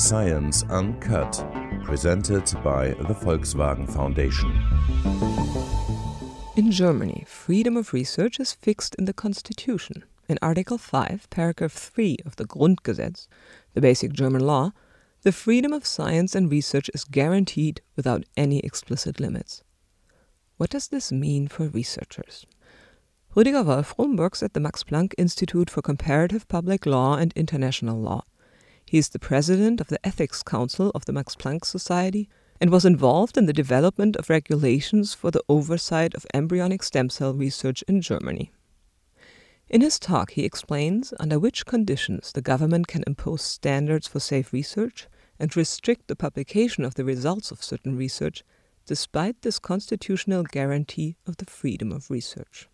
Science Uncut, presented by the Volkswagen Foundation. In Germany, freedom of research is fixed in the Constitution. In Article 5, Paragraph 3 of the Grundgesetz, the basic German law, the freedom of science and research is guaranteed without any explicit limits. What does this mean for researchers? Rüdiger Wolfrum works at the Max Planck Institute for Comparative Public Law and International Law. He is the president of the Ethics Council of the Max Planck Society and was involved in the development of regulations for the oversight of embryonic stem cell research in Germany. In his talk, he explains under which conditions the government can impose standards for safe research and restrict the publication of the results of certain research, despite this constitutional guarantee of the freedom of research.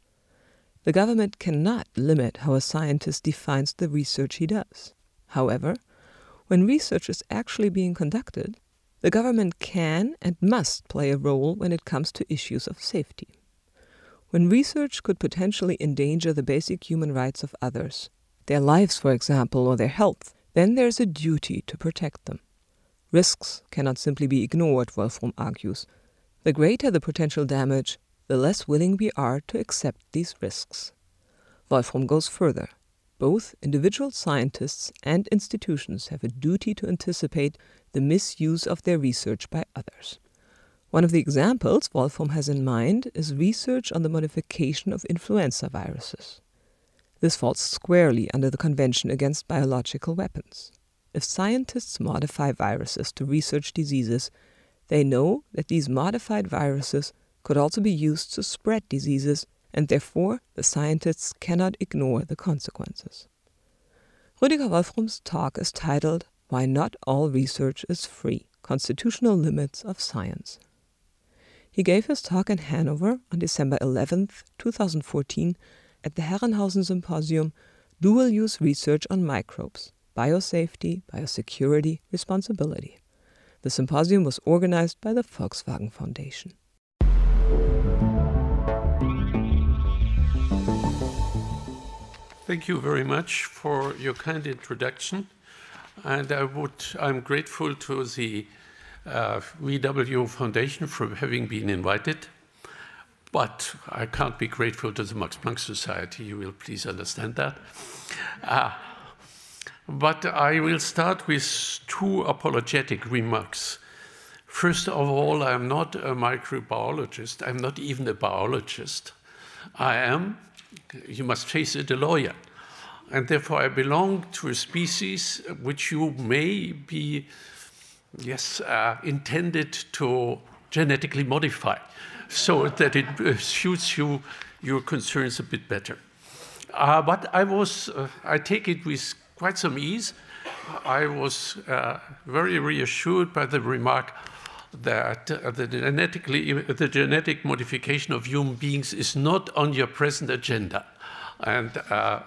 The government cannot limit how a scientist defines the research he does. However, when research is actually being conducted, the government can and must play a role when it comes to issues of safety. When research could potentially endanger the basic human rights of others, their lives, for example, or their health, then there is a duty to protect them. Risks cannot simply be ignored, Wolfrum argues. The greater the potential damage, the less willing we are to accept these risks. Wolfrum goes further. Both individual scientists and institutions have a duty to anticipate the misuse of their research by others. One of the examples Wolfrum has in mind is research on the modification of influenza viruses. This falls squarely under the Convention Against Biological Weapons. If scientists modify viruses to research diseases, they know that these modified viruses could also be used to spread diseases, and therefore the scientists cannot ignore the consequences. Rüdiger Wolfrum's talk is titled, "Why Not All Research is Free: Constitutional Limits of Science." He gave his talk in Hanover on December 11, 2014, at the Herrenhausen Symposium, Dual-Use Research on Microbes, Biosafety, Biosecurity, Responsibility. The symposium was organized by the Volkswagen Foundation. Thank you very much for your kind introduction, and I'm grateful to the VW Foundation for having been invited, but I can't be grateful to the Max Planck Society. You will please understand that. But I will start with two apologetic remarks. First of all, I'm not a microbiologist. I'm not even a biologist. I am, you must face it, a lawyer. And therefore, I belong to a species which you may be, intended to genetically modify so that it suits your concerns a bit better. But I take it with quite some ease. I was very reassured by the remark that the genetic modification of human beings is not on your present agenda. And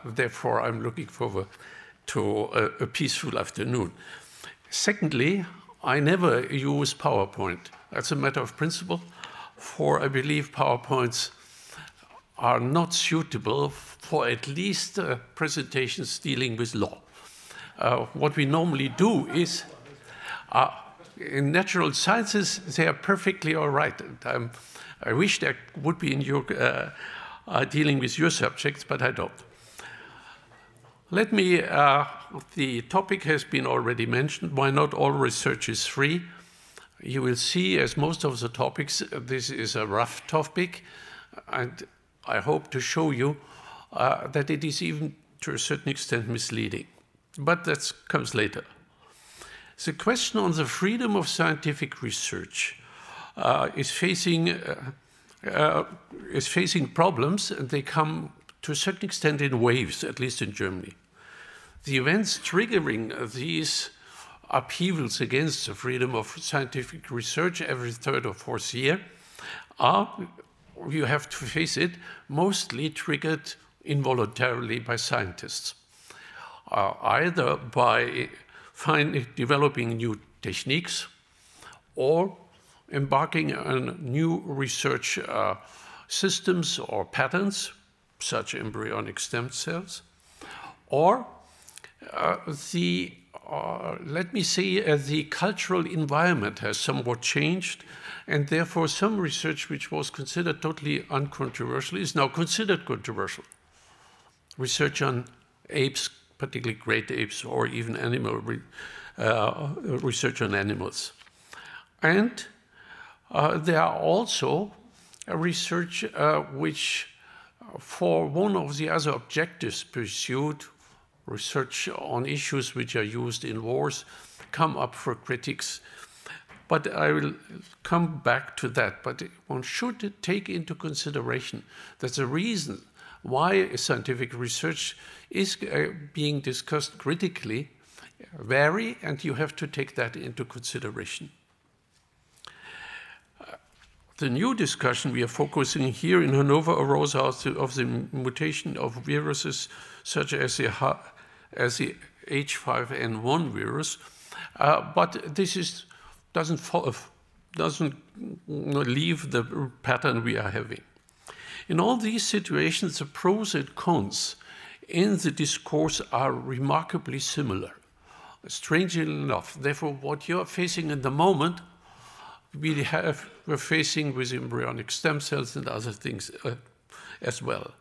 therefore, I'm looking forward to a peaceful afternoon. Secondly, I never use PowerPoint. That's a matter of principle, for I believe PowerPoints are not suitable for at least presentations dealing with law. What we normally do is, in natural sciences, they are perfectly all right. And I wish that would be in your dealing with your subjects, but I don't. Let me, the topic has been already mentioned, why not all research is free. You will see, as most of the topics, this is a rough topic, and I hope to show you that it is even to a certain extent misleading. But that comes later. The question on the freedom of scientific research is facing problems, and they come to a certain extent in waves, at least in Germany. The events triggering these upheavals against the freedom of scientific research every third or fourth year are, you have to face it, mostly triggered involuntarily by scientists, either by developing new techniques or embarking on new research systems or patterns, such embryonic stem cells, or the let me say, the cultural environment has somewhat changed, and therefore some research which was considered totally uncontroversial is now considered controversial. Research on apes, particularly great apes, or even animal research on animals. And there are also research which, for one of the other objectives pursued, research on issues which are used in wars, come up for critics. But I will come back to that. But one should take into consideration that the reason why scientific research is being discussed critically vary, and you have to take that into consideration. The new discussion we are focusing here in Hanover arose out of the mutation of viruses such as the H5N1 virus, but this doesn't leave the pattern we are having. In all these situations, the pros and cons in the discourse are remarkably similar, strangely enough. Therefore, what you are facing in the moment, we're facing with embryonic stem cells and other things as well.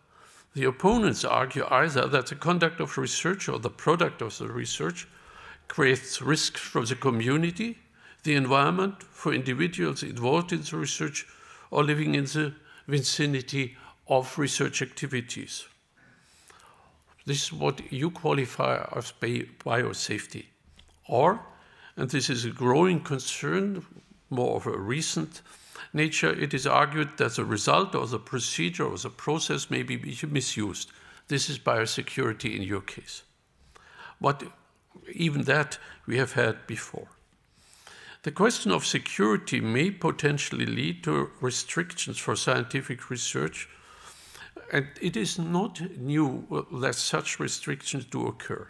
The opponents argue either that the conduct of research or the product of the research creates risk for the community, the environment, for individuals involved in the research or living in the vicinity of research activities. This is what you qualify as biosafety. Or, and this is a growing concern, more of a recent nature, it is argued that the result or the procedure or the process may be misused. This is biosecurity in your case. But even that we have had before. The question of security may potentially lead to restrictions for scientific research, and it is not new that such restrictions do occur.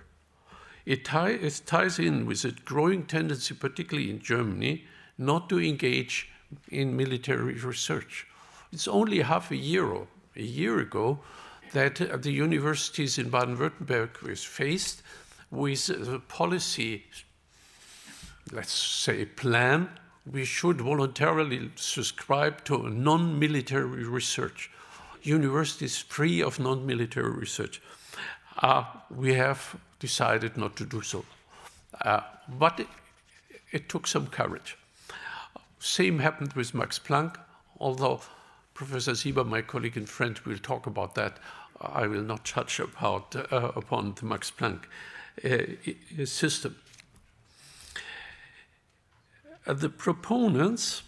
It ties in with a growing tendency, particularly in Germany, not to engage in military research. It's only half a year ago that the universities in Baden-Württemberg were faced with a policy, let's say, plan. We should voluntarily subscribe to non-military research. Universities free of non-military research. We have decided not to do so. But it took some courage. Same happened with Max Planck, although Professor Sieber, my colleague and friend, will talk about that. I will not touch upon the Max Planck system. The proponents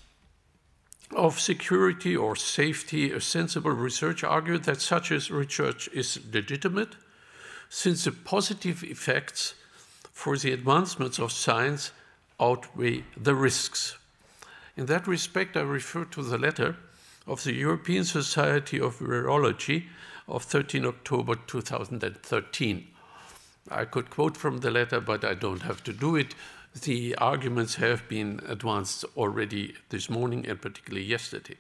of security or safety, sensible research argue that such research is legitimate, since the positive effects for the advancements of science outweigh the risks. In that respect, I refer to the letter of the European Society of Virology of 13 October 2013. I could quote from the letter, but I don't have to do it. The arguments have been advanced already this morning and particularly yesterday.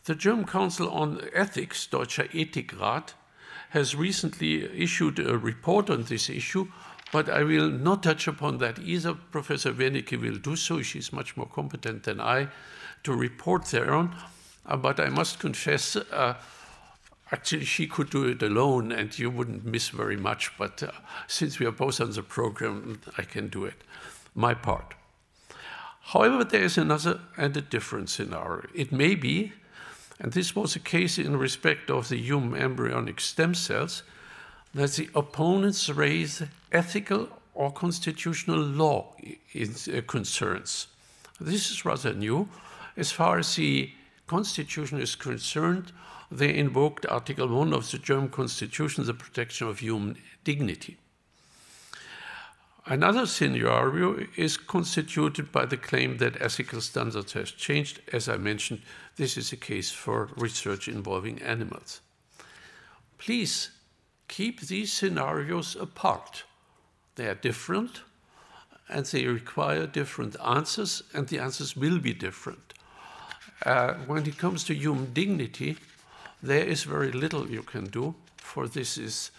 The German Council on Ethics, Deutscher Ethikrat, has recently issued a report on this issue, but I will not touch upon that either. Professor Wernicke will do so. She's much more competent than I to report thereon. But I must confess, actually she could do it alone and you wouldn't miss very much. But since we are both on the program, I can do it, my part. However, there is another and a different scenario. It may be, and this was the case in respect of the human embryonic stem cells, that the opponents raise ethical or constitutional law concerns. This is rather new. As far as the Constitution is concerned, they invoked Article 1 of the German Constitution, the protection of human dignity. Another scenario is constituted by the claim that ethical standards have changed. As I mentioned, this is a case for research involving animals. Please keep these scenarios apart. They are different, and they require different answers, and the answers will be different. When it comes to human dignity, there is very little you can do, for this is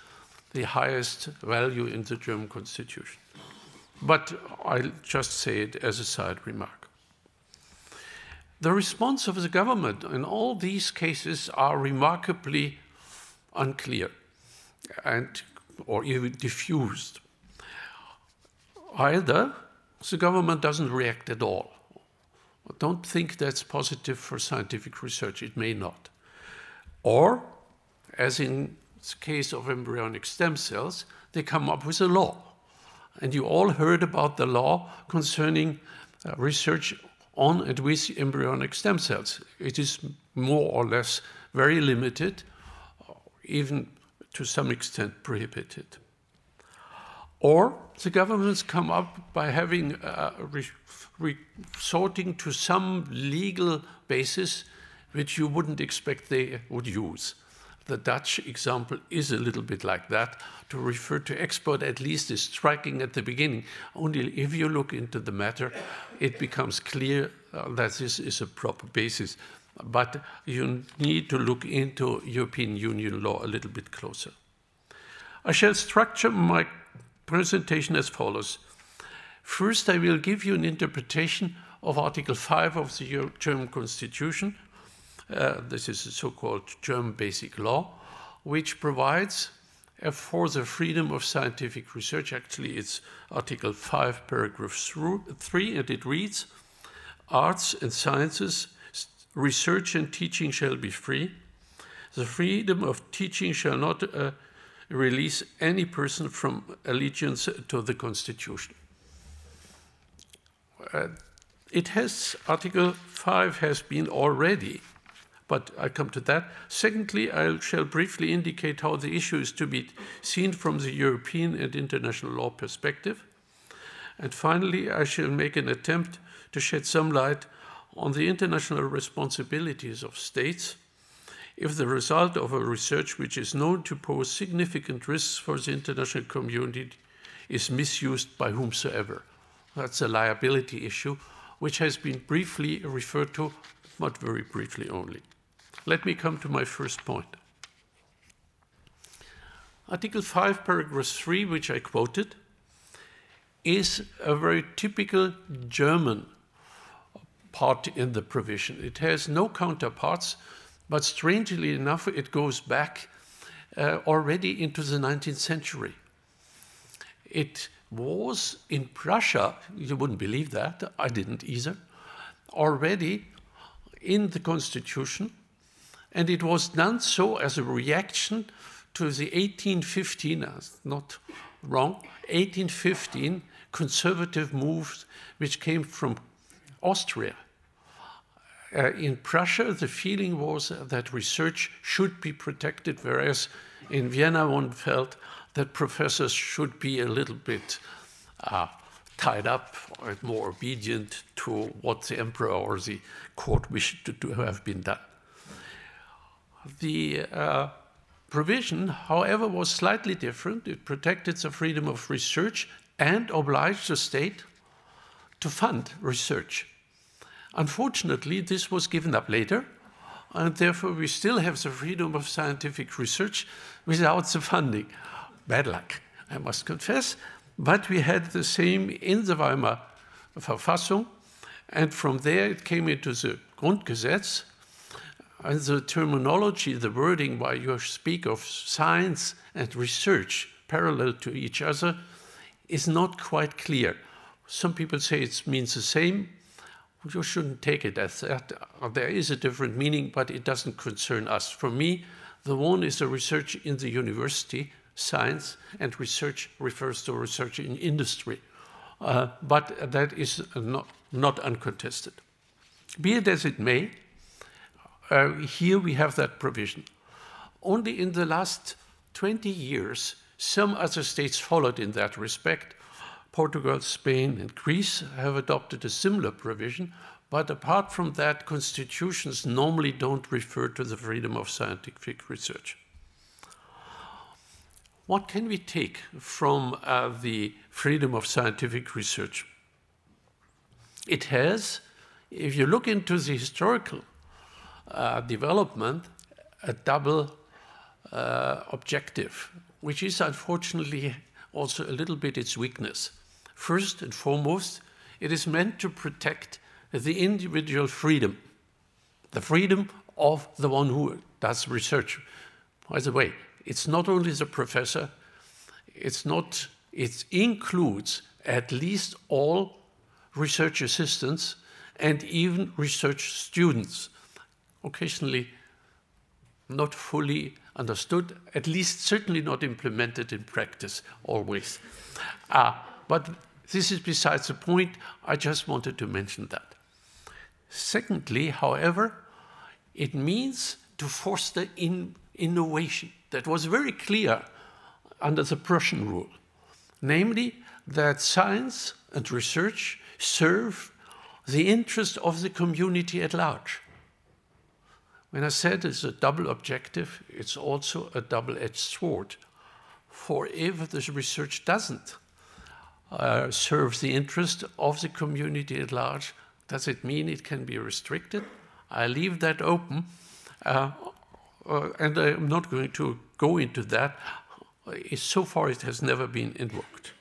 the highest value in the German Constitution. but I'll just say it as a side remark. The response of the government in all these cases are remarkably unclear or even diffused. Either the government doesn't react at all. I don't think that's positive for scientific research. It may not. Or, as in the case of embryonic stem cells, they come up with a law. And you all heard about the law concerning research on and with embryonic stem cells. It is more or less very limited, even to some extent prohibited. Or the governments come up by having resorting to some legal basis which you wouldn't expect they would use. The Dutch example is a little bit like that. To refer to export at least is striking at the beginning. Only if you look into the matter, it becomes clear that this is a proper basis. But you need to look into European Union law a little bit closer. I shall structure my presentation as follows. First, I will give you an interpretation of Article 5 of the German Constitution. This is a so-called German basic law, which provides for the freedom of scientific research. Actually, it's Article 5, paragraph 3, and it reads, arts and sciences, research and teaching shall be free. The freedom of teaching shall not release any person from allegiance to the Constitution. Article 5 has been already, but I come to that. Secondly, I shall briefly indicate how the issue is to be seen from the European and international law perspective. And finally, I shall make an attempt to shed some light on the international responsibilities of states if the result of a research which is known to pose significant risks for the international community is misused by whomsoever. That's a liability issue, which has been briefly referred to, but very briefly only. Let me come to my first point. Article 5, paragraph 3, which I quoted, is a very typical German part in the provision. It has no counterparts, but strangely enough, it goes back already into the 19th century. It was in Prussia, you wouldn't believe that, I didn't either, already in the Constitution, and it was done so as a reaction to the 1815, not wrong, 1815 conservative moves which came from Austria. In Prussia, the feeling was that research should be protected, whereas in Vienna one felt that professors should be a little bit tied up or more obedient to what the emperor or the court wished to have been done. The provision, however, was slightly different. It protected the freedom of research and obliged the state to fund research. Unfortunately, this was given up later, and therefore we still have the freedom of scientific research without the funding. Bad luck, I must confess, but we had the same in the Weimar Verfassung, and from there it came into the Grundgesetz, and the terminology, the wording why you speak of science and research parallel to each other is not quite clear. Some people say it means the same. You shouldn't take it as that. There is a different meaning, but it doesn't concern us. For me, the one is the research in the university, science, and research refers to research in industry. But that is not uncontested. Be it as it may, here we have that provision. Only in the last 20 years, some other states followed in that respect. Portugal, Spain, and Greece have adopted a similar provision, but apart from that, constitutions normally don't refer to the freedom of scientific research. What can we take from the freedom of scientific research? It has, if you look into the historical development, a double objective, which is unfortunately also a little bit its weakness. First and foremost, it is meant to protect the individual freedom, the freedom of the one who does research. By the way, it's not only the professor, it includes at least all research assistants and even research students. Occasionally not fully understood, at least certainly not implemented in practice always. But this is besides the point. I just wanted to mention that. Secondly, however, it means to foster innovation. That was very clear under the Prussian rule, namely that science and research serve the interest of the community at large. When I said it's a double objective, it's also a double-edged sword. For if the research doesn't serve the interest of the community at large, does it mean it can be restricted? I leave that open, and I'm not going to go into that. So far, it has never been invoked.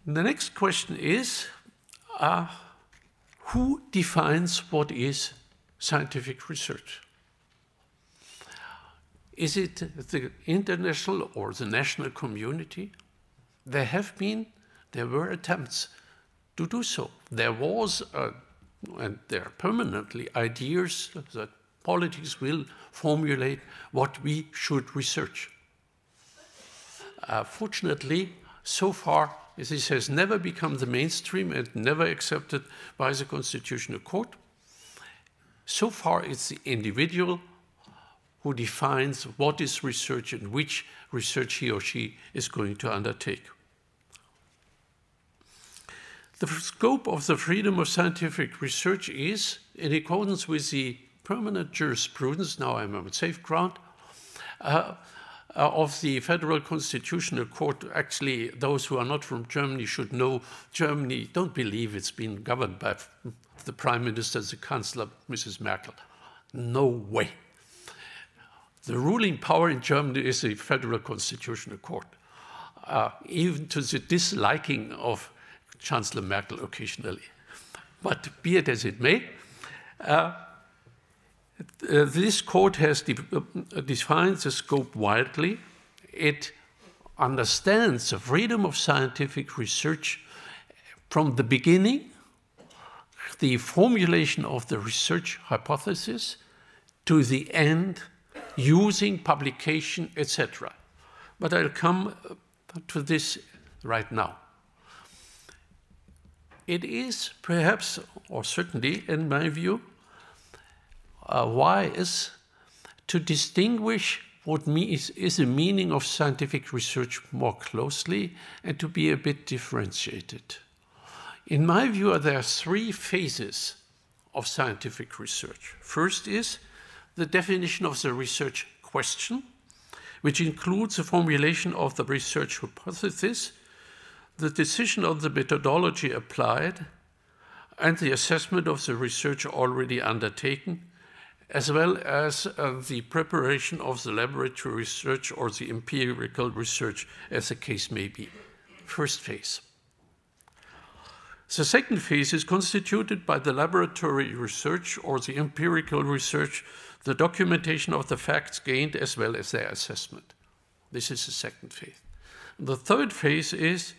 The next question is, who defines what is scientific research? Is it the international or the national community? There were attempts to do so. There was, and there are permanently ideas that politics will formulate what we should research. Fortunately, so far, this has never become the mainstream and never accepted by the Constitutional Court. So far, it's the individual who defines what is research and which research he or she is going to undertake. The scope of the freedom of scientific research is, in accordance with the permanent jurisprudence, now I'm on safe ground, of the Federal Constitutional Court. Actually, those who are not from Germany should know Germany don't believe it's been governed by the Prime Minister, the Chancellor, Mrs. Merkel. No way. The ruling power in Germany is the Federal Constitutional Court, even to the disliking of Chancellor Merkel occasionally. But be it as it may, this court has defined the scope widely. It understands the freedom of scientific research from the beginning, the formulation of the research hypothesis, to the end, using publication, etc. But I'll come to this right now. It is perhaps, or certainly in my view, wise to distinguish what is the meaning of scientific research more closely and to be a bit differentiated. In my view, there are three phases of scientific research. First is the definition of the research question, which includes the formulation of the research hypothesis, the decision on the methodology applied, and the assessment of the research already undertaken, as well as the preparation of the laboratory research or the empirical research, as the case may be. First phase. The second phase is constituted by the laboratory research or the empirical research, the documentation of the facts gained, as well as their assessment. This is the second phase. The third phase is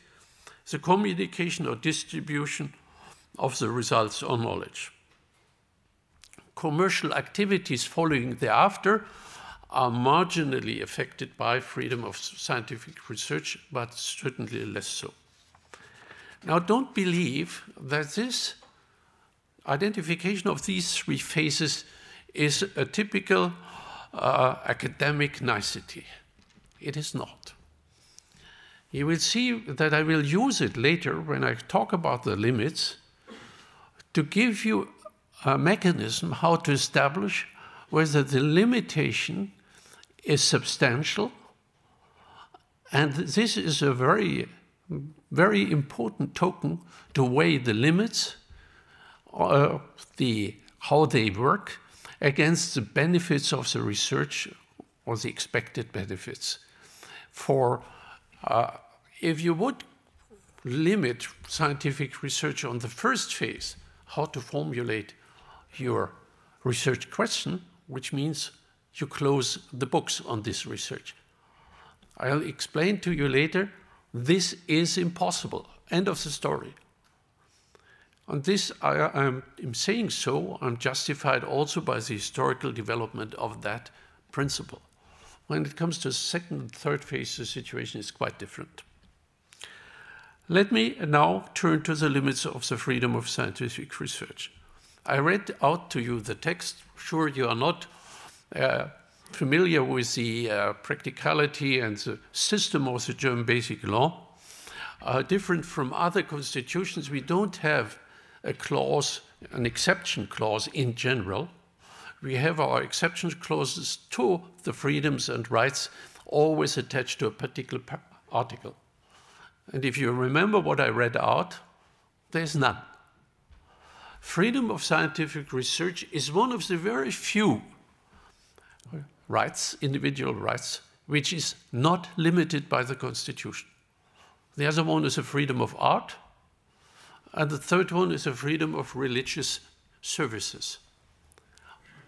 the communication or distribution of the results or knowledge. Commercial activities following thereafter are marginally affected by freedom of scientific research, but certainly less so. Now, don't believe that this identification of these three phases is a typical academic nicety. It is not. You will see that I will use it later when I talk about the limits to give you a mechanism how to establish whether the limitation is substantial. And this is a very, very important token to weigh the limits, how they work, against the benefits of the research or the expected benefits. For if you would limit scientific research on the first phase, how to formulate your research question, which means you close the books on this research. I'll explain to you later, this is impossible. End of the story. On this, I'm saying so, I'm justified also by the historical development of that principle. When it comes to second and third phase, the situation is quite different. Let me now turn to the limits of the freedom of scientific research. I read out to you the text. Sure, you are not familiar with the practicality and the system of the German basic law. Different from other constitutions, we don't have a clause, an exception clause in general. We have our exception clauses to the freedoms and rights always attached to a particular article. And if you remember what I read out, there's none. Freedom of scientific research is one of the very few rights, individual rights, which is not limited by the Constitution. The other one is a freedom of art, and the third one is a freedom of religious services.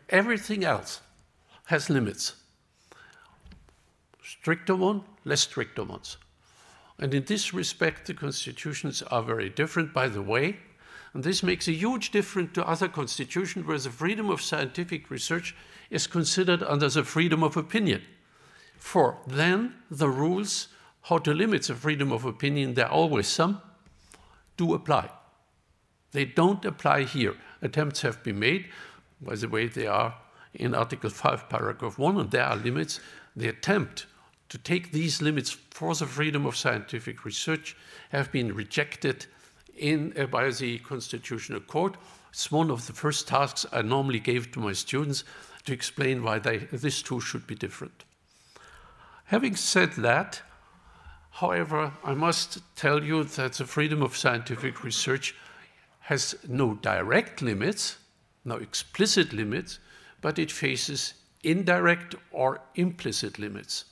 Everything else has limits. Stricter one, less stricter ones. And in this respect, the constitutions are very different, by the way. And this makes a huge difference to other constitutions where the freedom of scientific research is considered under the freedom of opinion. For then the rules how to limit the freedom of opinion, there are always some, do apply. They don't apply here. Attempts have been made. By the way, they are in Article 5, Paragraph 1, and there are limits. The attempt to take these limits for the freedom of scientific research have been rejected by the Constitutional Court. It's one of the first tasks I normally gave to my students to explain why this too should be different. Having said that, however, I must tell you that the freedom of scientific research has no direct limits, no explicit limits, but it faces indirect or implicit limits.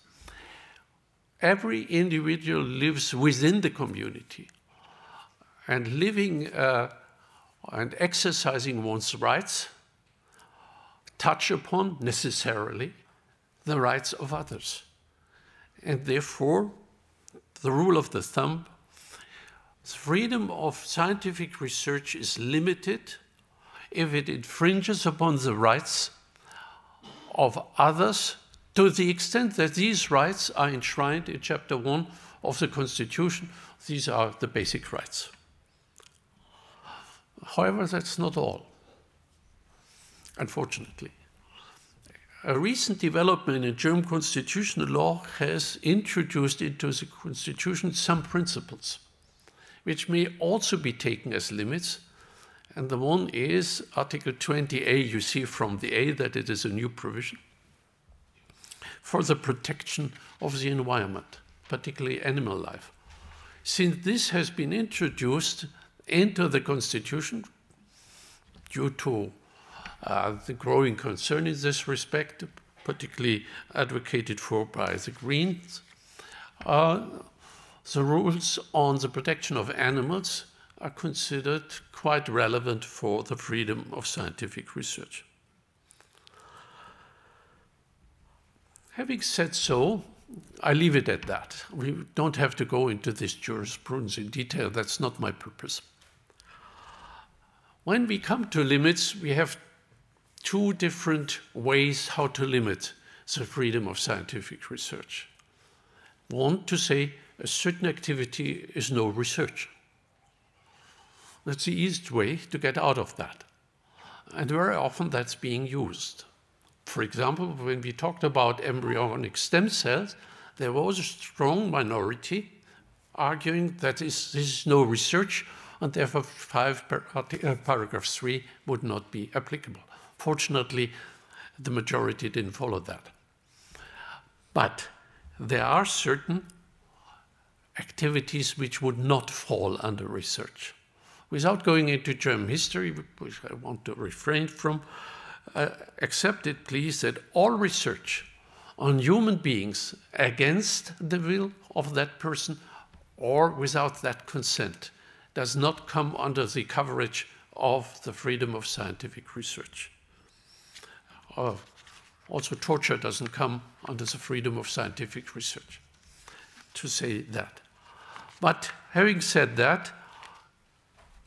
Every individual lives within the community, and living and exercising one's rights touch upon necessarily the rights of others. And therefore, the rule of the thumb, freedom of scientific research is limited if it infringes upon the rights of others to the extent that these rights are enshrined in Chapter 1 of the Constitution. These are the basic rights. However, that's not all, unfortunately. A recent development in German constitutional law has introduced into the Constitution some principles, which may also be taken as limits. And the one is Article 20a. You see from the A that it is a new provision for the protection of the environment, particularly animal life. Since this has been introduced into the Constitution due to the growing concern in this respect, particularly advocated for by the Greens, the rules on the protection of animals are considered quite relevant for the freedom of scientific research. Having said so, I leave it at that. We don't have to go into this jurisprudence in detail. That's not my purpose. When we come to limits, we have two different ways how to limit the freedom of scientific research. One, to say a certain activity is no research. That's the easiest way to get out of that. And very often that's being used. For example, when we talked about embryonic stem cells, there was a strong minority arguing that this is no research, and therefore paragraph 3 would not be applicable. Fortunately, the majority didn't follow that. But there are certain activities which would not fall under research. Without going into German history, which I want to refrain from, accept it, please, that all research on human beings against the will of that person or without that consent does not come under the coverage of the freedom of scientific research. Also, torture doesn't come under the freedom of scientific research, to say that. But having said that,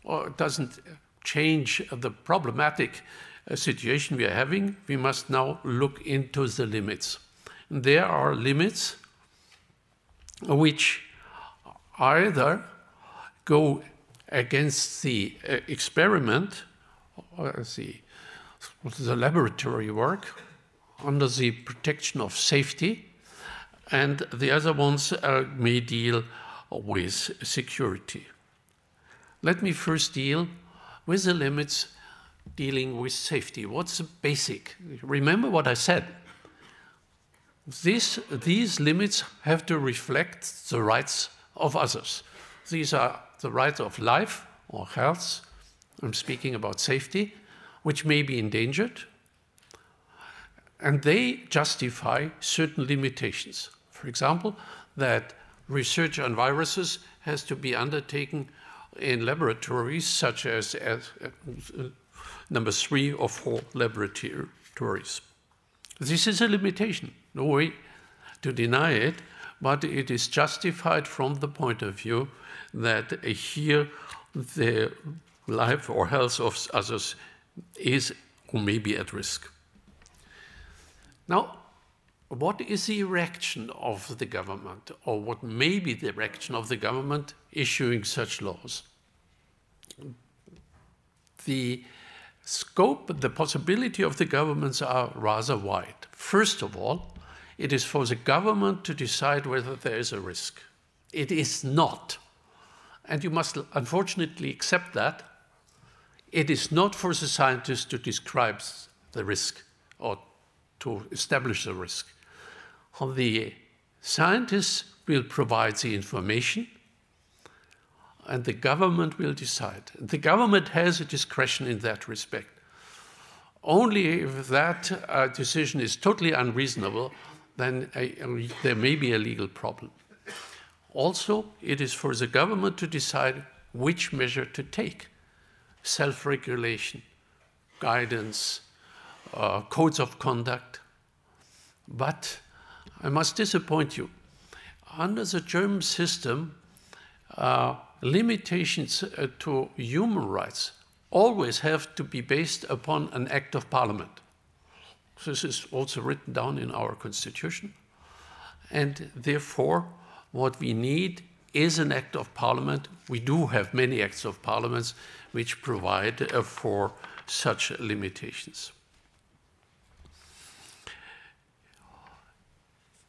it doesn't change the problematic situation we are having. We must now look into the limits. And there are limits which either go against the experiment, or the laboratory work, under the protection of safety, and the other ones may deal with security. Let me first deal with the limits dealing with safety. What's the basic? Remember what I said. These limits have to reflect the rights of others. These are the rights of life or health. I'm speaking about safety, which may be endangered. And they justify certain limitations. For example, that research on viruses has to be undertaken in laboratories such as number 3 or 4 laboratories. This is a limitation, no way to deny it, but it is justified from the point of view that here the life or health of others is or may be at risk. Now, what is the reaction of the government, or what may be the reaction of the government issuing such laws? The scope, the possibility of the governments are rather wide. First of all, it is for the government to decide whether there is a risk. It is not, and you must unfortunately accept that, it is not for the scientists to describe the risk or to establish the risk. The scientists will provide the information, and the government will decide. The government has a discretion in that respect. Only if that decision is totally unreasonable, then there may be a legal problem. Also, it is for the government to decide which measure to take. Self-regulation, guidance, codes of conduct. But I must disappoint you. Under the German system, limitations to human rights always have to be based upon an act of parliament. This is also written down in our constitution. And therefore, what we need is an act of parliament. We do have many acts of parliaments which provide for such limitations.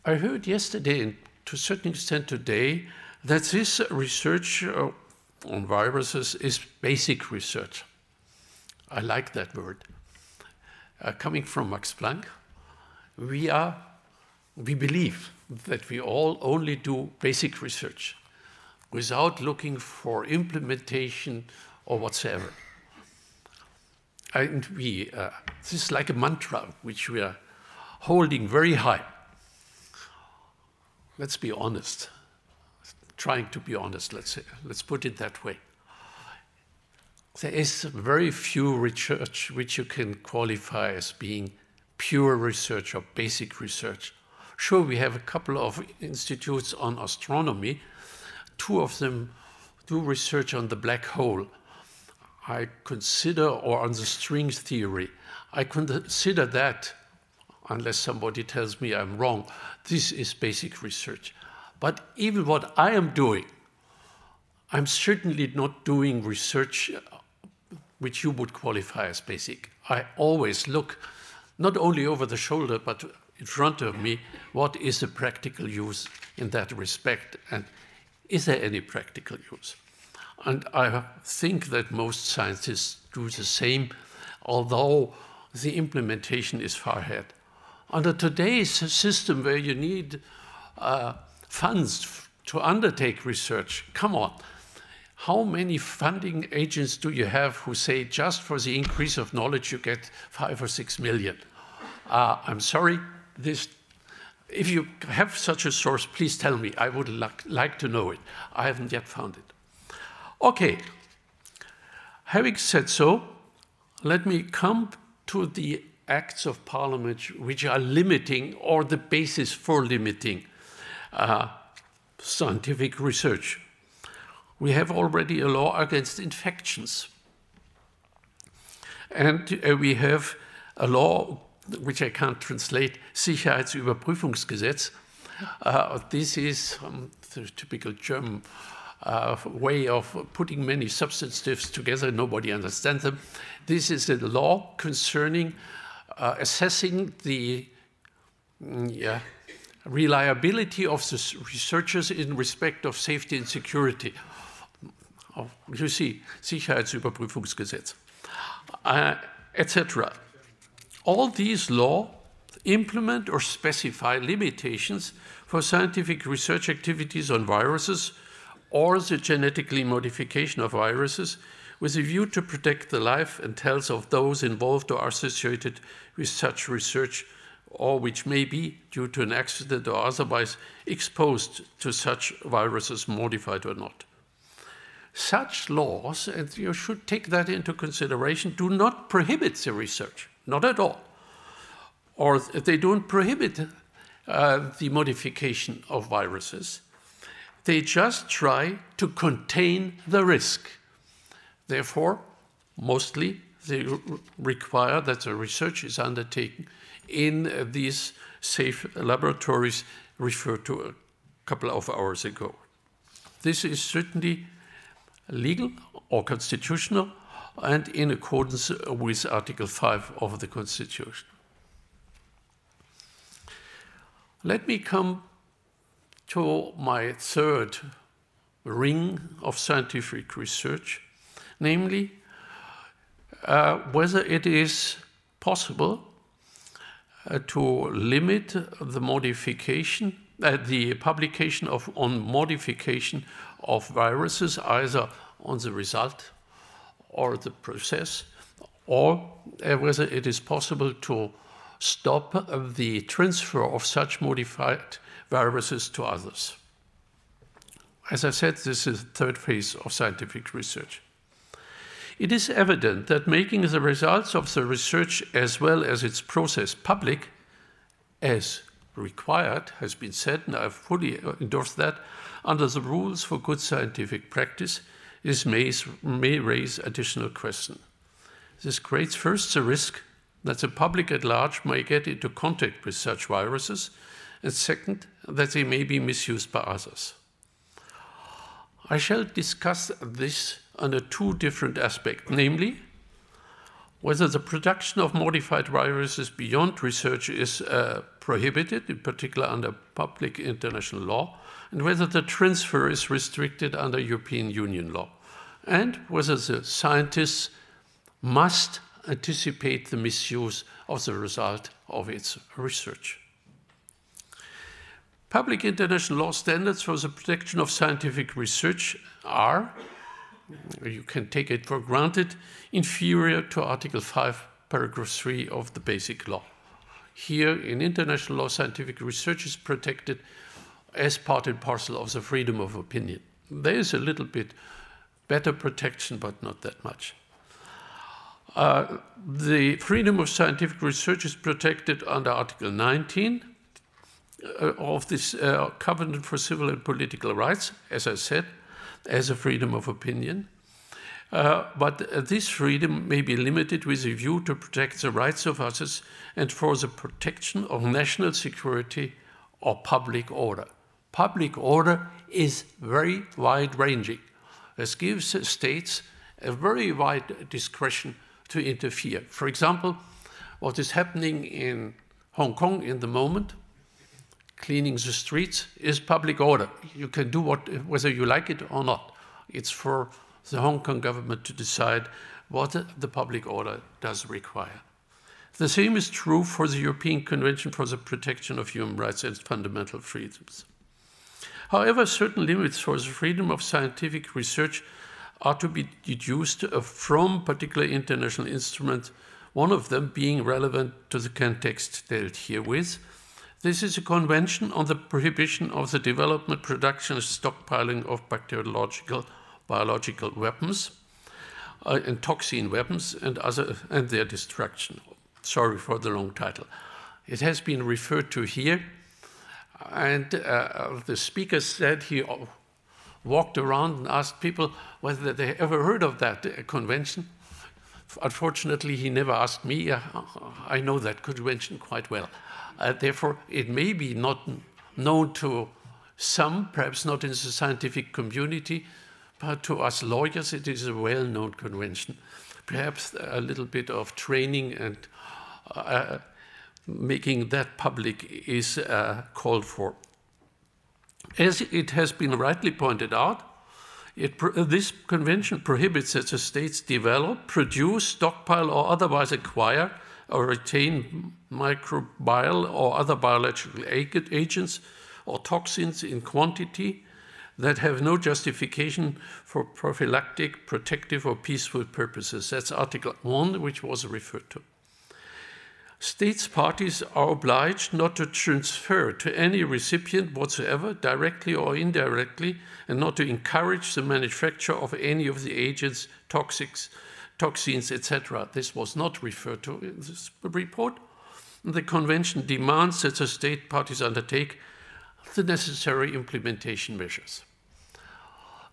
I heard yesterday, and to a certain extent today, that this research on viruses is basic research. I like that word. Coming from Max Planck, we believe that we all only do basic research without looking for implementation or whatsoever. And this is like a mantra which we are holding very high. Let's be honest. Trying to be honest, let's put it that way. There is very few research which you can qualify as being pure research or basic research. Sure, we have a couple of institutes on astronomy. 2 of them do research on the black hole. I consider, or on the string theory, I consider that, unless somebody tells me I'm wrong, this is basic research. But even what I am doing, I'm certainly not doing research which you would qualify as basic. I always look not only over the shoulder, but in front of me, what is the practical use in that respect, and is there any practical use? And I think that most scientists do the same, although the implementation is far ahead. Under today's system where you need funds to undertake research, come on, how many funding agents do you have who say just for the increase of knowledge you get 5 or 6 million? I'm sorry, this if you have such a source, please tell me. I would like to know it. I haven't yet found it. Okay. Having said so, let me come to the acts of parliament which are limiting or the basis for limiting scientific research. We have already a law against infections. And we have a law which I can't translate, Sicherheitsüberprüfungsgesetz. This is the typical German way of putting many substantives together. Nobody understands them. This is a law concerning assessing the reliability of the researchers in respect of safety and security. You see, Sicherheitsüberprüfungsgesetz, etc. All these laws implement or specify limitations for scientific research activities on viruses or the genetically modification of viruses with a view to protect the life and health of those involved or associated with such research, or which may be, due to an accident or otherwise, exposed to such viruses, modified or not. Such laws, and you should take that into consideration, do not prohibit the research, not at all. Or they don't prohibit the modification of viruses. They just try to contain the risk. Therefore, mostly they require that the research is undertaken in these safe laboratories referred to a couple of hours ago. This is certainly legal or constitutional and in accordance with Article 5 of the Constitution. Let me come to my third ring of scientific research, namely whether it is possible to limit the modification, the publication on modification of viruses, either on the result or the process, or whether it is possible to stop the transfer of such modified viruses to others. As I said, this is the third phase of scientific research. It is evident that making the results of the research as well as its process public, as required, has been said, and I fully endorse that, under the rules for good scientific practice, this may raise additional questions. This creates first the risk that the public at large may get into contact with such viruses, and second, that they may be misused by others. I shall discuss this under two different aspects, namely, whether the production of modified viruses beyond research is prohibited, in particular under public international law, and whether the transfer is restricted under European Union law, and whether the scientists must anticipate the misuse of the result of its research. Public international law standards for the protection of scientific research are, you can take it for granted, inferior to Article 5, Paragraph 3 of the Basic Law. Here, in international law, scientific research is protected as part and parcel of the freedom of opinion. There is a little bit better protection, but not that much. The freedom of scientific research is protected under Article 19 of this Covenant for Civil and Political Rights, as I said, as a freedom of opinion. But this freedom may be limited with a view to protect the rights of others and for the protection of national security or public order. Public order is very wide-ranging. This gives states a very wide discretion to interfere. For example, what is happening in Hong Kong in the moment, cleaning the streets, is public order. You can do whether you like it or not. It's for the Hong Kong government to decide what the public order does require. The same is true for the European Convention for the Protection of Human Rights and Fundamental Freedoms. However, certain limits for the freedom of scientific research are to be deduced from particular international instruments, one of them being relevant to the context dealt herewith, This is a convention on the prohibition of the development, production, and stockpiling of biological weapons and toxin weapons and their destruction. Sorry for the long title. It has been referred to here, and the speaker said he walked around and asked people whether they ever heard of that convention. Unfortunately, he never asked me. I know that convention quite well. Therefore, it may be not known to some, perhaps not in the scientific community, but to us lawyers, it is a well-known convention. Perhaps a little bit of training and making that public is called for. As it has been rightly pointed out, this convention prohibits that the states develop, produce, stockpile, or otherwise acquire or retain microbial or other biological agents or toxins in quantity that have no justification for prophylactic, protective, or peaceful purposes. That's Article 1, which was referred to. States parties are obliged not to transfer to any recipient whatsoever, directly or indirectly, and not to encourage the manufacture of any of the agents, toxins, etc. This was not referred to in this report. The convention demands that the state parties undertake the necessary implementation measures.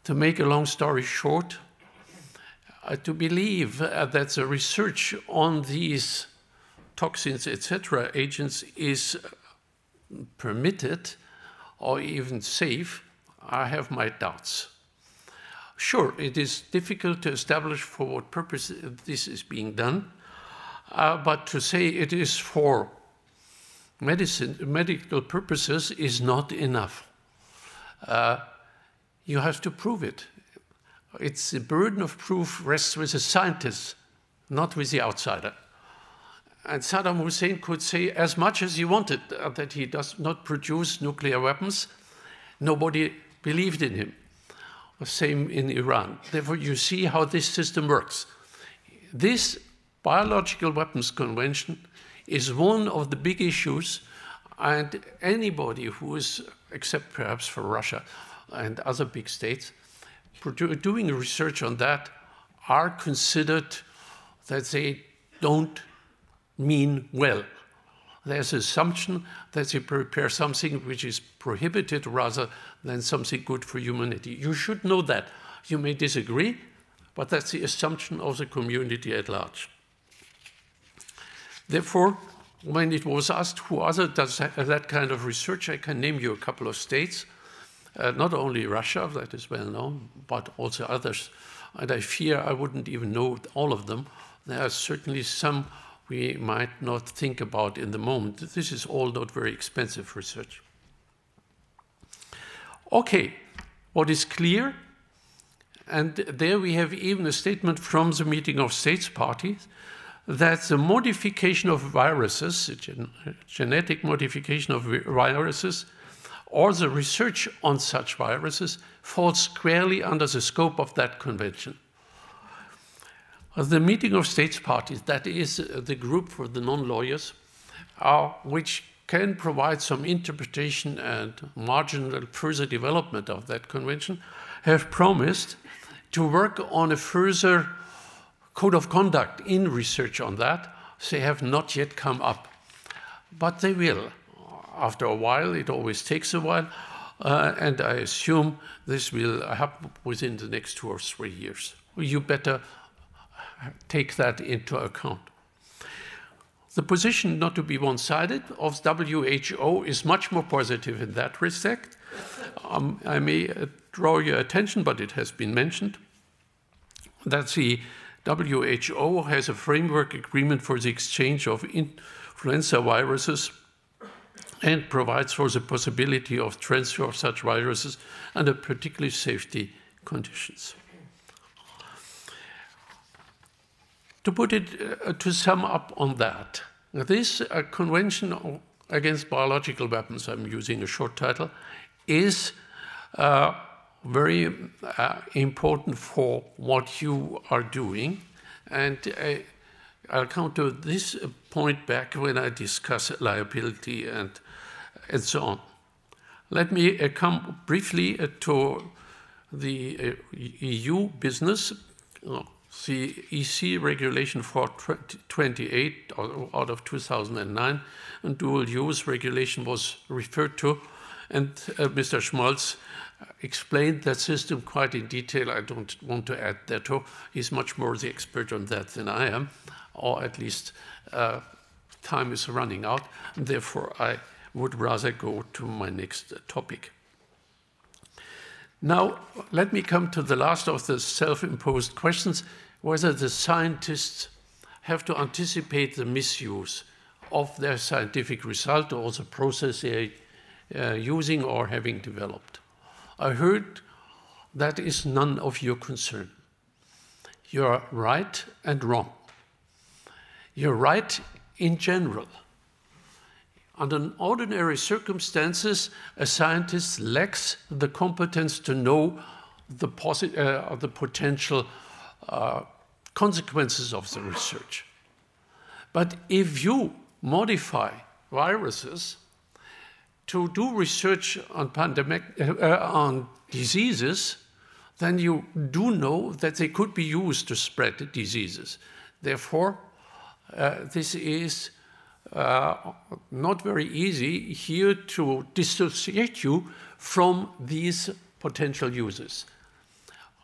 To make a long story short, to believe that the research on these toxins, etc., agents is permitted or even safe, I have my doubts. Sure, it is difficult to establish for what purpose this is being done, but to say it is for medical purposes is not enough. You have to prove it. It's the burden of proof rests with the scientists, not with the outsider. And Saddam Hussein could say as much as he wanted that he does not produce nuclear weapons. Nobody believed in him. Same in Iran. Therefore, you see how this system works. This Biological Weapons Convention is one of the big issues, and anybody who is, except perhaps for Russia and other big states, doing research on that are considered that they don't mean well. There's an assumption that they prepare something which is prohibited rather than something good for humanity. You should know that. You may disagree, but that's the assumption of the community at large. Therefore, when it was asked who other does that kind of research, I can name you a couple of states, not only Russia, that is well known, but also others. And I fear I wouldn't even know all of them. There are certainly some we might not think about in the moment. This is all not very expensive research. Okay, what is clear, and there we have even a statement from the meeting of states parties, that the modification of viruses, genetic modification of viruses, or the research on such viruses falls squarely under the scope of that convention. The meeting of states parties, that is the group for the non-lawyers, which can provide some interpretation and marginal further development of that convention, have promised to work on a further code of conduct in research on that. They have not yet come up, but they will. After a while, it always takes a while, and I assume this will happen within the next 2 or 3 years. You better take that into account. The position, not to be one-sided, of WHO is much more positive in that respect. I may draw your attention, but it has been mentioned, that the WHO has a framework agreement for the exchange of influenza viruses and provides for the possibility of transfer of such viruses under particular safety conditions. To put it, to sum up on that, this Convention Against Biological Weapons, I'm using a short title, is very important for what you are doing. And I'll come to this point back when I discuss liability and and so on. Let me come briefly to the EU business. The EC regulation 428 out of 2009 and dual use regulation was referred to, and Mr. Schmalz explained that system quite in detail. I don't want to add that to. He's much more the expert on that than I am, or at least time is running out, and therefore I would rather go to my next topic. Now, let me come to the last of the self-imposed questions, whether the scientists have to anticipate the misuse of their scientific result or the process they're using or having developed. I heard that is none of your concern. You're right and wrong. You're right in general. Under ordinary circumstances, a scientist lacks the competence to know the potential consequences of the research. But if you modify viruses to do research on on diseases, then you do know that they could be used to spread diseases. Therefore, this is not very easy here to dissociate you from these potential uses.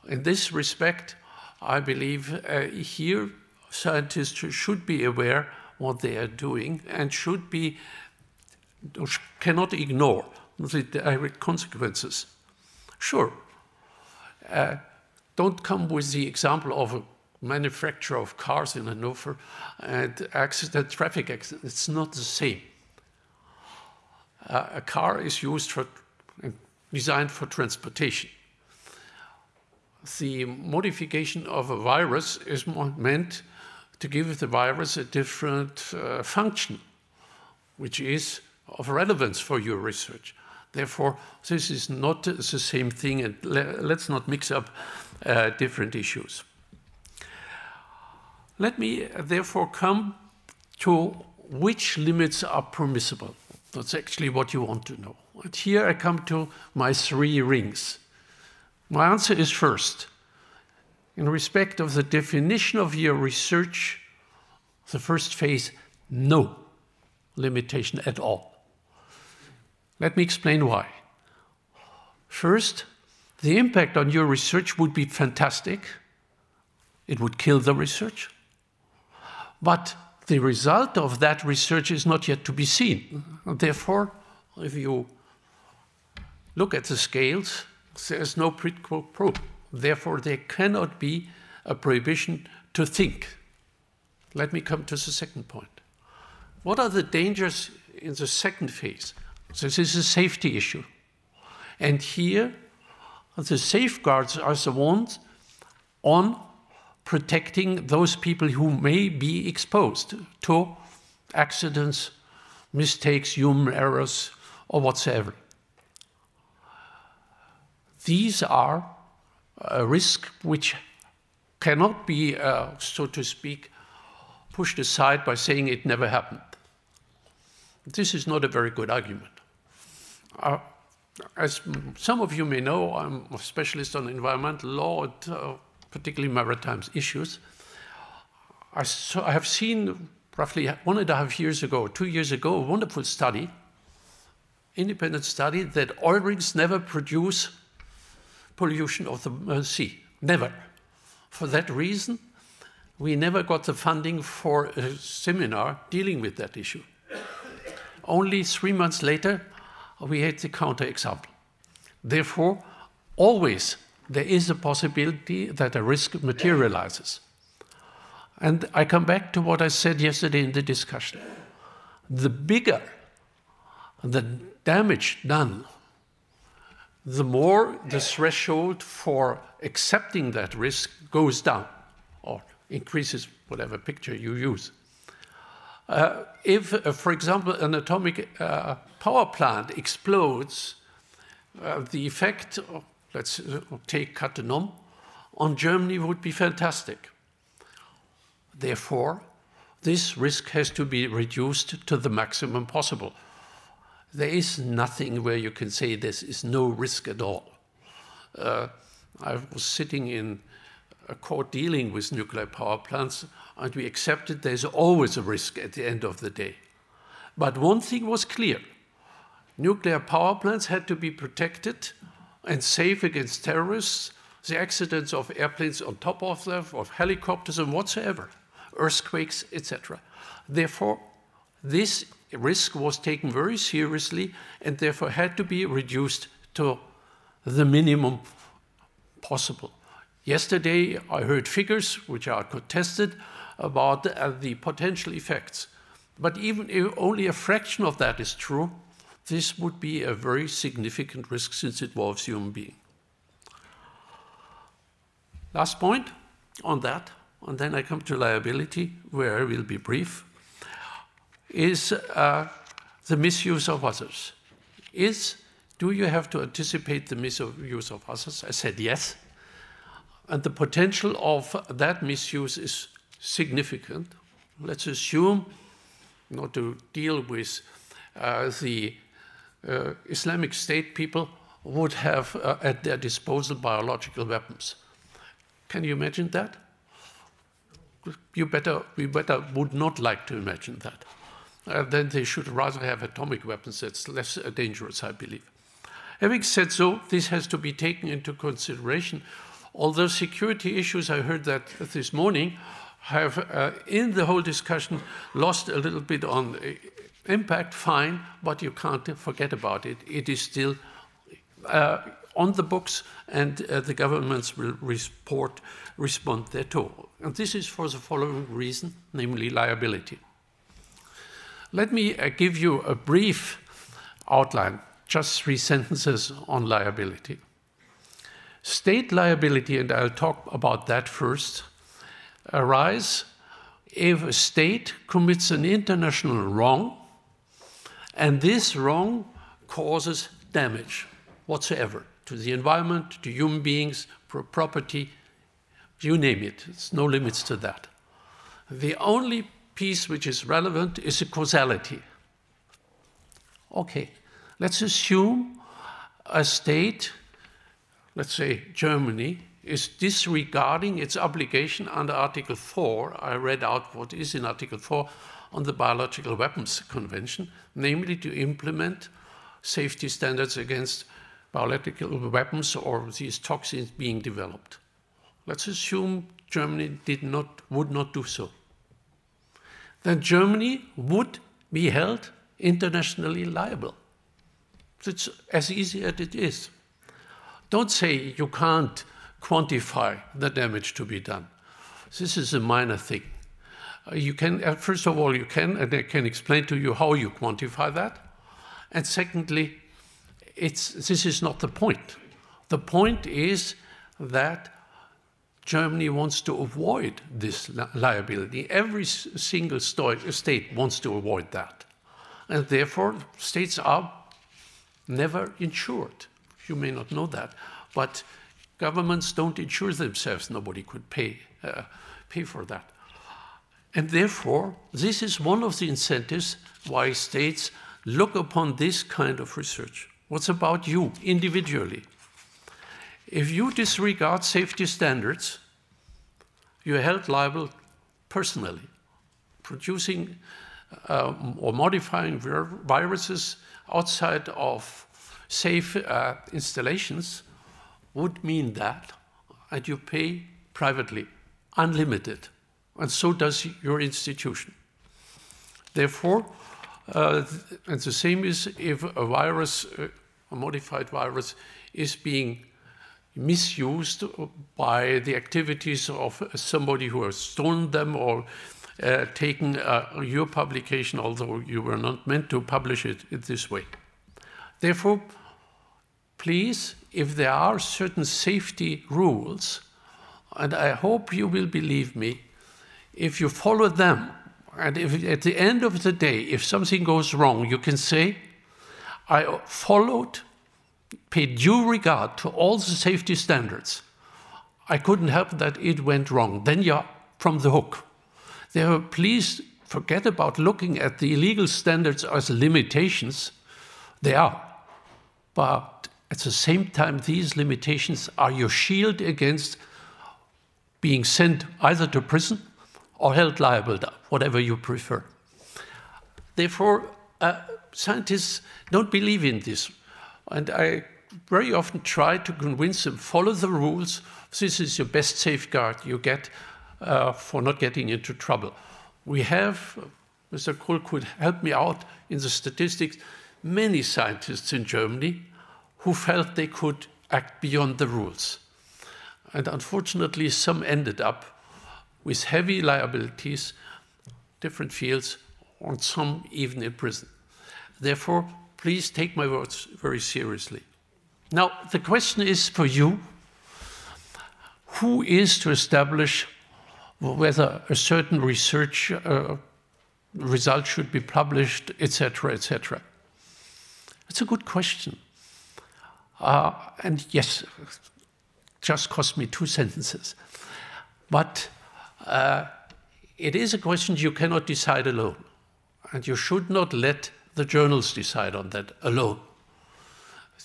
In this respect, I believe here scientists should be aware what they are doing and cannot ignore the direct consequences. Sure, don't come with the example of a manufacturer of cars in Hannover and traffic accident. It's not the same. A car is designed for transportation. The modification of a virus is meant to give the virus a different function, which is of relevance for your research. Therefore, this is not the same thing, and let's not mix up different issues. Let me therefore come to which limits are permissible. That's actually what you want to know. And here I come to my 3 rings. My answer is first, in respect of the definition of your research, the first phase, no limitation at all. Let me explain why. First, the impact on your research would be fantastic. It would kill the research. But the result of that research is not yet to be seen. Therefore, if you look at the scales, there's no quid pro quo. Therefore, there cannot be a prohibition to think. Let me come to the second point. What are the dangers in the second phase? This is a safety issue. And here, the safeguards are the ones on protecting those people who may be exposed to accidents, mistakes, human errors, or whatsoever. These are a risk which cannot be, so to speak, pushed aside by saying it never happened. This is not a very good argument. As some of you may know, I'm a specialist on environmental law and particularly maritime issues. I have seen roughly 1.5 years ago, 2 years ago, a wonderful study, independent study, that oil rigs never produce pollution of the sea, never. For that reason, we never got the funding for a seminar dealing with that issue. Only 3 months later, we had the counterexample. Therefore, always there is a possibility that a risk materializes. And I come back to what I said yesterday in the discussion. The bigger the damage done, the more the threshold for accepting that risk goes down or increases, whatever picture you use. If, for example, an atomic power plant explodes, the effect, let's take Cattenom, on Germany would be fantastic. Therefore, this risk has to be reduced to the maximum possible. there is nothing where you can say there is no risk at all. I was sitting in a court dealing with nuclear power plants, and we accepted there's always a risk at the end of the day. But one thing was clear. Nuclear power plants had to be protected and safe against terrorists, the accidents of airplanes on top of them, of helicopters and whatsoever, earthquakes, etc. Therefore, this risk was taken very seriously and therefore had to be reduced to the minimum possible. Yesterday, I heard figures which are contested about the potential effects. But even if only a fraction of that is true, this would be a very significant risk since it involves human beings. Last point on that, and then I come to liability, where I will be brief, is the misuse of others. Do you have to anticipate the misuse of others? I said yes. And the potential of that misuse is significant. Let's assume, not to deal with the Islamic State people, would have at their disposal biological weapons. Can you imagine that? We better would not like to imagine that. Then they should rather have atomic weapons. That's less dangerous, I believe. Having said so, this has to be taken into consideration. Although security issues, I heard that this morning, have in the whole discussion lost a little bit on impact, fine, but you can't forget about it. It is still on the books, and the governments will respond thereto. And this is for the following reason, namely liability. Let me give you a brief outline, just 3 sentences on liability. State liability, and I'll talk about that first, arise if a state commits an international wrong, and this wrong causes damage whatsoever to the environment, to human beings, property, you name it. There's no limits to that. The only piece which is relevant is the causality. Okay, let's assume a state, let's say Germany, is disregarding its obligation under Article 4. I read out what is in Article 4 on the Biological Weapons Convention, namely to implement safety standards against biological weapons or these toxins being developed. Let's assume Germany would not do so. Then Germany would be held internationally liable. It's as easy as it is. Don't say you can't quantify the damage to be done. This is a minor thing. You can, first of all, you can, and I can explain to you how you quantify that. And secondly, this is not the point. The point is that Germany wants to avoid this liability. Every single state wants to avoid that. And therefore, states are never insured. You may not know that, but governments don't insure themselves. Nobody could pay for that. And therefore, this is one of the incentives why states look upon this kind of research. What's about you individually? If you disregard safety standards, you're held liable personally. Producing or modifying viruses outside of safe installations would mean that, and you pay privately, unlimited, and so does your institution. Therefore, and the same is if a virus, a modified virus, is being misused by the activities of somebody who has stolen them or taken your publication, although you were not meant to publish it in this way. Therefore, please, if there are certain safety rules, and I hope you will believe me, if you follow them, and if at the end of the day, if something goes wrong, you can say, I followed, paid due regard to all the safety standards. I couldn't help that it went wrong. Then you're from the hook. Therefore, please forget about looking at the illegal standards as limitations, They are. But at the same time, these limitations are your shield against being sent either to prison or held liable, whatever you prefer. Therefore, scientists don't believe in this. And I very often try to convince them, follow the rules. This is your best safeguard you get for not getting into trouble. We have, Mr. Krull could help me out in the statistics, many scientists in Germany who felt they could act beyond the rules. And unfortunately, some ended up with heavy liabilities, different fields, and some even in prison. Therefore, please take my words very seriously. Now, the question is for you, who is to establish whether a certain research result should be published, etc., etc.? It's a good question. And yes, just cost me 2 sentences. But it is a question you cannot decide alone. And you should not let the journals decide on that alone.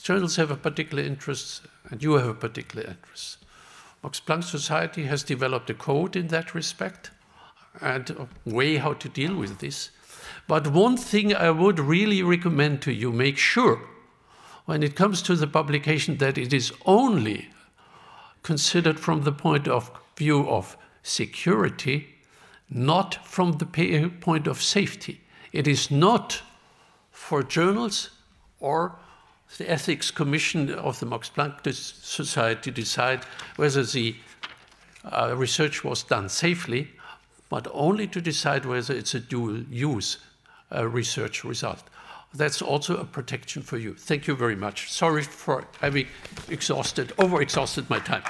Journals have a particular interest, and you have a particular interest. Max Planck Society has developed a code in that respect and a way how to deal with this. But one thing I would really recommend to you, make sure when it comes to the publication that it is only considered from the point of view of security, not from the point of safety. It is not for journals or the Ethics Commission of the Max Planck Society decide whether the research was done safely, but only to decide whether it's a dual-use research result. That's also a protection for you. Thank you very much. Sorry for having overexhausted my time.